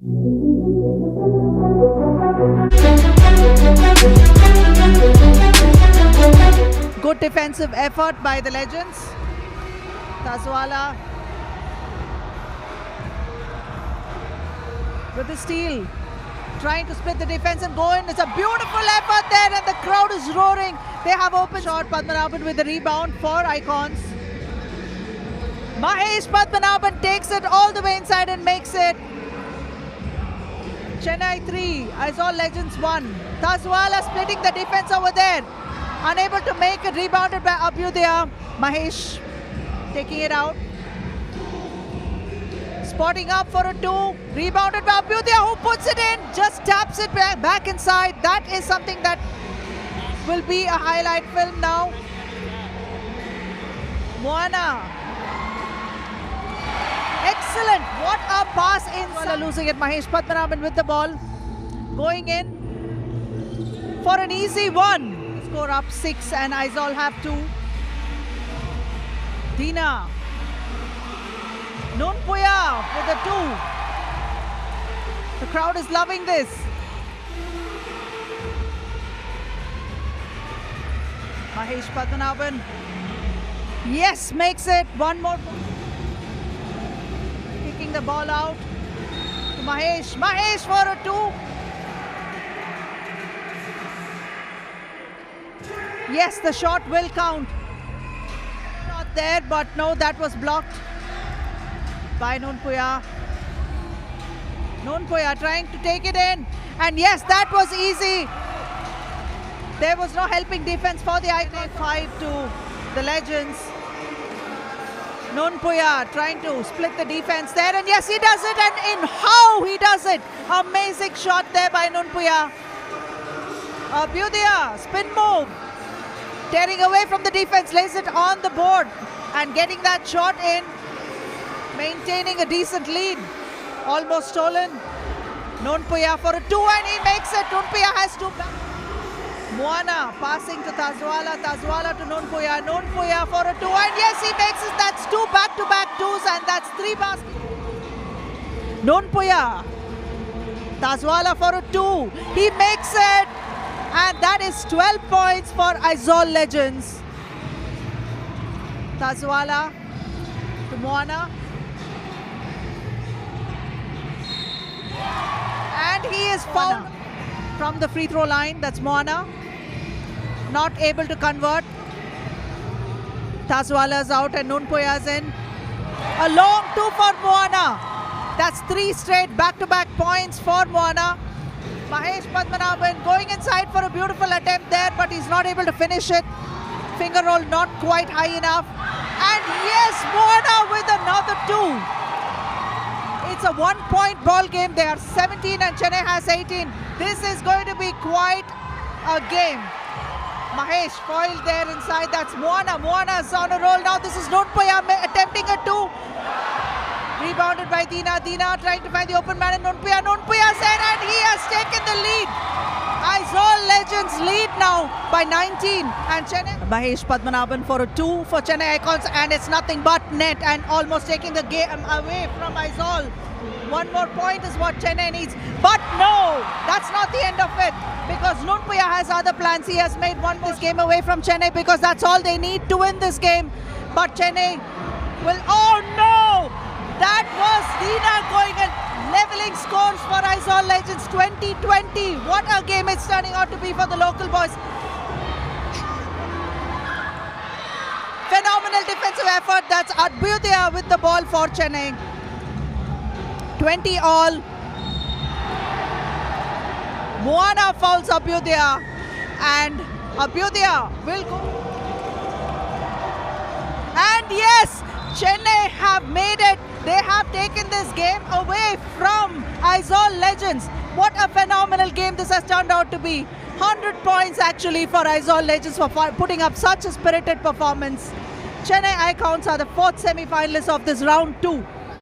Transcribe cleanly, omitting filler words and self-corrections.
Good defensive effort by the Legends. Tazwala with the steal, trying to split the defense and go in. It's a beautiful effort there and the crowd is roaring. They have open shot. Padmanabhan with the rebound for Icons. Mahesh Padmanabhan takes it all the way inside and makes it. Chennai 3, Aizawl Legends 1. Tazwala splitting the defense over there. Unable to make it, rebounded by Abhyudaya. Mahesh taking it out. Spotting up for a 2. Rebounded by Abhyudaya, who puts it in. Just taps it back inside. That is something that will be a highlight film now. Moana. Excellent. What a pass in. Losing it. Mahesh Padmanabhan with the ball. Going in for an easy one. Score up 6 and Aizawl have 2. Dina. Nunpuya with the 2. The crowd is loving this. Mahesh Padmanabhan. Yes, makes it. One more. Kicking the ball out to Mahesh. Mahesh for a 2. Yes, the shot will count. Not there, but no, that was blocked by Nunpuya. Nunpuya trying to take it in. And yes, that was easy. There was no helping defense for the Icon. 5 to the Legends. Nunpuya trying to split the defense there. And yes, he does it. And in how he does it. Amazing shot there by Nunpuya. Abhyudaya, spin move. Tearing away from the defense, lays it on the board and getting that shot in. Maintaining a decent lead. Almost stolen. Nunpuya for a 2 and he makes it. Nunpuya has 2. Moana passing to Tazwala. Tazwala to Nunpuya. Nunpuya for a 2 and yes, he makes it. That's 2 back-to-back 2s and that's 3 baskets. Nunpuya. Tazwala for a 2. He makes it. And that is 12 points for Aizawl Legends. Tazwala to Moana. And he is fouled from the free throw line. That's Moana. Not able to convert. Tazwala's out and Nunpuya's in. A long 2 for Moana. That's 3 straight back-to-back points for Moana. Mahesh Padmanabhan going inside for a beautiful attempt there, but he's not able to finish it. Finger roll not quite high enough. And yes, Moana with another 2. It's a 1-point ball game. They are 17 and Chennai has 18. This is going to be quite a game. Mahesh foiled there inside. That's Moana. Moana's on a roll now. This is Nunpuya attempting a 2. Rebounded by Dina. Dina trying to find the open man and Nunpuya. Nunpuya's in and he has taken the lead. Aizawl Legends lead now by 19 and Chennai. Mahesh Padmanabhan for a 2 for Chennai Icons and it's nothing but net and almost taking the game away from Aizawl. One more point is what Chennai needs. But no, that's not the end of it because Nunpuya has other plans. He has made this game away from Chennai because that's all they need to win this game. But Chennai will, oh no! That was Dina going and leveling scores for Aizawl Legends 2020. What a game it's turning out to be for the local boys. Phenomenal defensive effort. That's Abhyudaya with the ball for Chennai. 20 all. Moana fouls Abhyudaya and Abhyudaya will go. And yes, Chennai have made it. They have taken this game away from Aizawl Legends. What a phenomenal game this has turned out to be. 100 points actually for Aizawl Legends for putting up such a spirited performance. Chennai Icons are the 4th semi-finalists of this round 2.